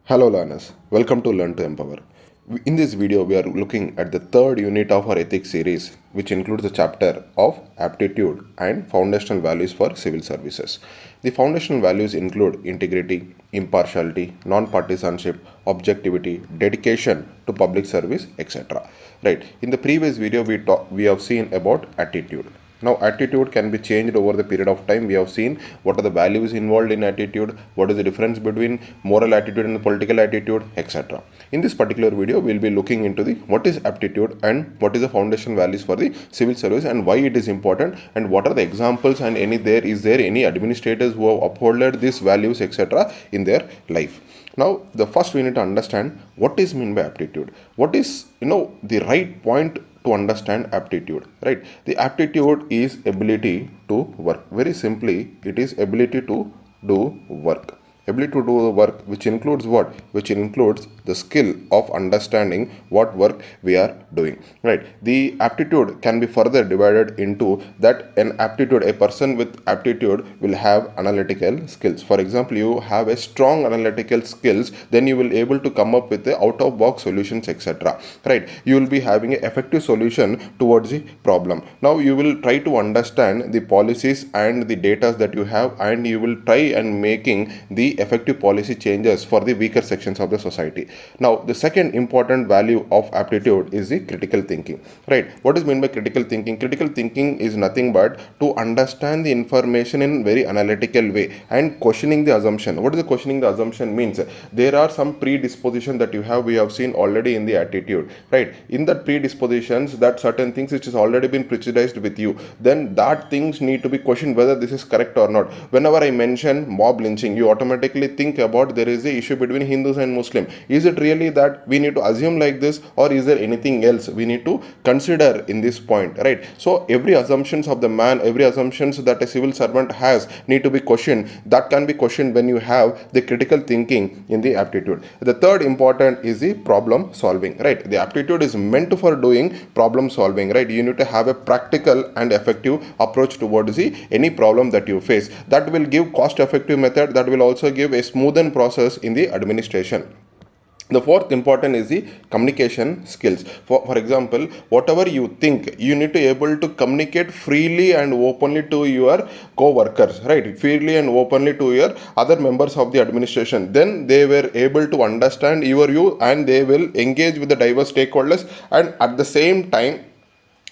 Hello learners, welcome to Learn to Empower. In this video, we are looking at the third unit of our ethics series, which includes the chapter of Aptitude and Foundational Values for Civil Services. The foundational values include integrity, impartiality, non-partisanship, objectivity, dedication to public service, etc. Right. In the previous video, we have seen about attitude. Now, attitude can be changed over the period of time. We have seen what are the values involved in attitude, what is the difference between moral attitude and political attitude, etc. In this particular video, we will be looking into the what is aptitude and what is the foundation values for the civil service and why it is important and what are the examples and is there any administrators who have upholded these values, etc. in their life. Now, the first we need to understand what is meant by aptitude. What is the right point to understand aptitude, right? The aptitude is ability to work. Very simply, it is ability to do work. Ability to do the work, which includes what? Which includes the skill of understanding what work we are doing, right? The aptitude can be further divided into that an aptitude, a person with aptitude will have analytical skills. For example, you have a strong analytical skills, then you will able to come up with the out of box solutions, etc. Right? You will be having an effective solution towards the problem. Now you will try to understand the policies and the data that you have, and you will try and making the effective policy changes for the weaker sections of the society. Now, the second important value of aptitude is the critical thinking, right? What is meant by critical thinking? Critical thinking is nothing but to understand the information in very analytical way and questioning the assumption. What is the questioning the assumption means? There are some predisposition that you have, we have seen already in the attitude, right? In that predispositions, that certain things which has already been prejudiced with you, then that things need to be questioned whether this is correct or not. Whenever I mention mob lynching, you automatically think about there is a issue between Hindus and Muslim. Is it really that we need to assume like this, or is there anything else we need to consider in this point, right? So every assumptions of the man, every assumptions that a civil servant has need to be questioned. That can be questioned when you have the critical thinking in the aptitude. The third important is the problem solving, right? The aptitude is meant for doing problem solving, right? You need to have a practical and effective approach towards the any problem that you face. That will give cost effective method, that will also give a smoothen process in the administration. The fourth important is the communication skills. For example, whatever you think, you need to be able to communicate freely and openly to your co-workers, right? Freely and openly to your other members of the administration. Then they were able to understand your view and they will engage with the diverse stakeholders, and at the same time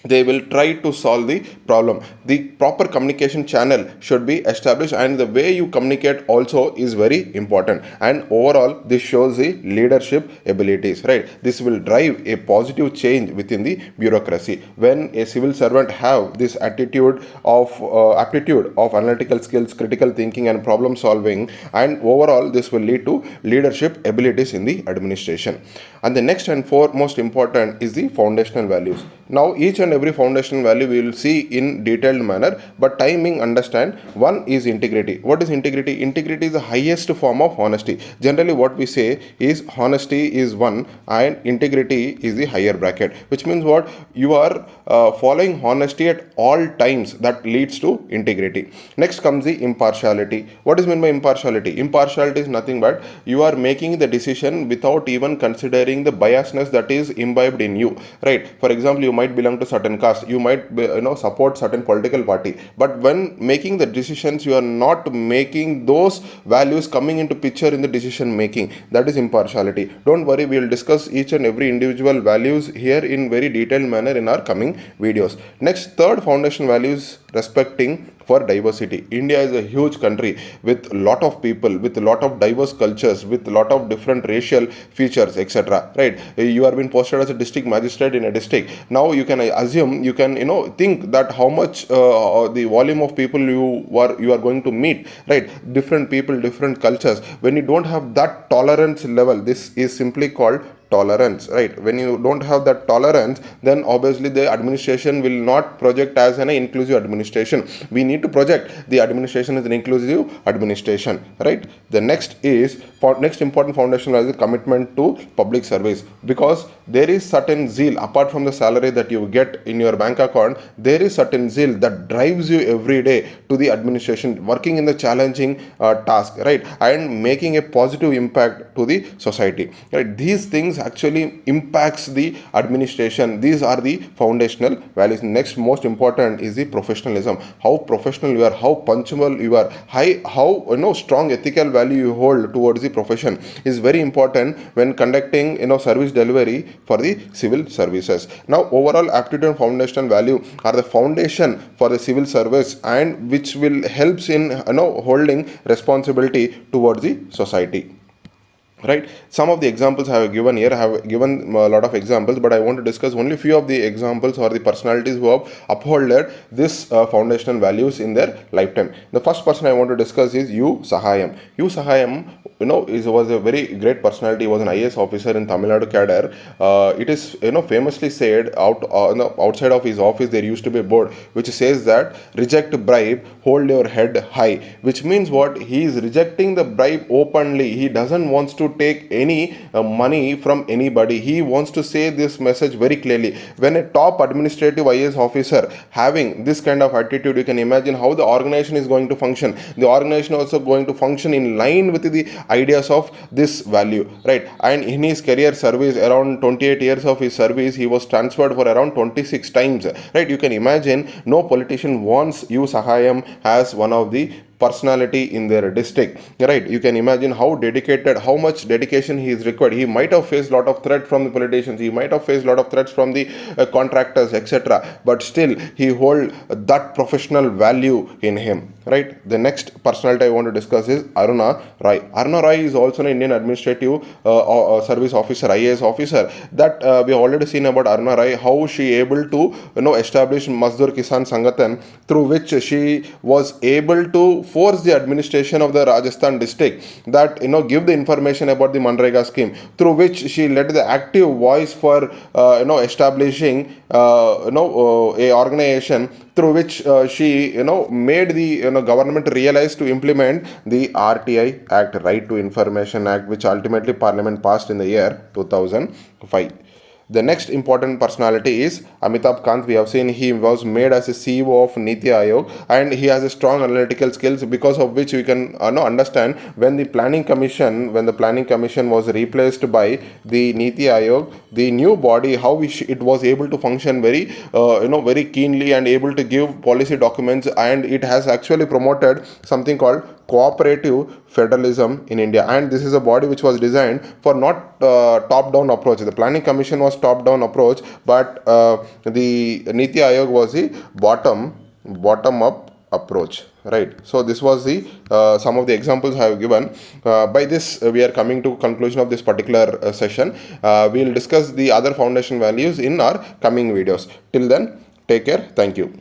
they will try to solve the problem. The proper communication channel should be established, and the way you communicate also is very important. And overall, this shows the leadership abilities, right? This will drive a positive change within the bureaucracy. When a civil servant have this attitude of aptitude of analytical skills, critical thinking, and problem solving, and overall, this will lead to leadership abilities in the administration. And the next and foremost important is the foundational values. Now, each and every foundational value we will see in detailed manner, but timing understand. One is integrity. What is integrity? Integrity is the highest form of honesty. Generally, what we say is honesty is one and integrity is the higher bracket, which means what? You are following honesty at all times. That leads to integrity. Next comes the impartiality. What is meant by impartiality? Impartiality is nothing but you are making the decision without even considering the biasness that is imbibed in you, right? For example, you might belong to certain caste, you might support certain political party, but when making the decisions, you are not making those values coming into picture in the decision making. That is impartiality. Don't worry, we will discuss each and every individual values here in very detailed manner in our coming videos. Next, third foundation values respecting for diversity. India is a huge country with a lot of people, with a lot of diverse cultures, with a lot of different racial features, etc. Right? You are being posted as a district magistrate in a district. Now you can assume, you can think that how much the volume of people you are going to meet, right? Different people, different cultures. When you don't have that tolerance level, this is simply called tolerance, right? When you don't have that tolerance, then obviously the administration will not project as an inclusive administration. We need to project the administration as an inclusive administration, right? The next is for next important foundation is the commitment to public service, because there is certain zeal apart from the salary that you get in your bank account. There is certain zeal that drives you every day to the administration, working in the challenging task, right, and making a positive impact to the society, right? These things actually impacts the administration. These are the foundational values. Next most important is the professionalism. How professional you are, how punctual you are, how strong ethical value you hold towards the profession is very important when conducting service delivery for the civil services. Now overall aptitude and foundational value are the foundation for the civil service, and which will helps in holding responsibility towards the society, right? Some of the examples I have given here, I have given a lot of examples, but I want to discuss only few of the examples or the personalities who have upheld this foundational values in their lifetime. The first person I want to discuss is U Sahayam. U Sahayam was a very great personality. He was an IAS officer in Tamil Nadu cadre. It is famously said outside of his office there used to be a board which says that reject bribe, hold your head high, which means what? He is rejecting the bribe openly. He doesn't want to take any money from anybody. He wants to say this message very clearly. When a top administrative IAS officer having this kind of attitude, you can imagine how the organization is going to function. The organization also going to function in line with the ideas of this value, right? And in his career service, around 28 years of his service, he was transferred for around 26 times, right? You can imagine no politician wants U Sahayam as one of the personality in their district, right? You can imagine how dedicated, how much dedication he is required. He might have faced a lot of threat from the politicians, he might have faced a lot of threats from the contractors, etc., but still he hold that professional value in him, right? The next personality I want to discuss is Aruna Roy. Aruna Roy is also an Indian administrative service officer, IAS officer, that we have already seen about Aruna Roy, how she able to establish Mazdoor Kisan Sangathan, through which she was able to force the administration of the Rajasthan district that give the information about the Manrega scheme, through which she led the active voice for establishing a organization through which she made the government realize to implement the RTI Act, Right to Information Act, which ultimately Parliament passed in the year 2005. The next important personality is Amitabh Kant. We have seen he was made as a CEO of Niti Aayog, and he has a strong analytical skills, because of which we can understand when the planning commission was replaced by the Niti Aayog, the new body, how it was able to function very very keenly and able to give policy documents, and it has actually promoted something called cooperative federalism in India. And this is a body which was designed for not top-down approach. The planning commission was top-down approach, but the Niti Aayog was the bottom-up approach, right? So this was the some of the examples I have given. By this we are coming to conclusion of this particular session. We will discuss the other foundation values in our coming videos. Till then, take care. Thank you.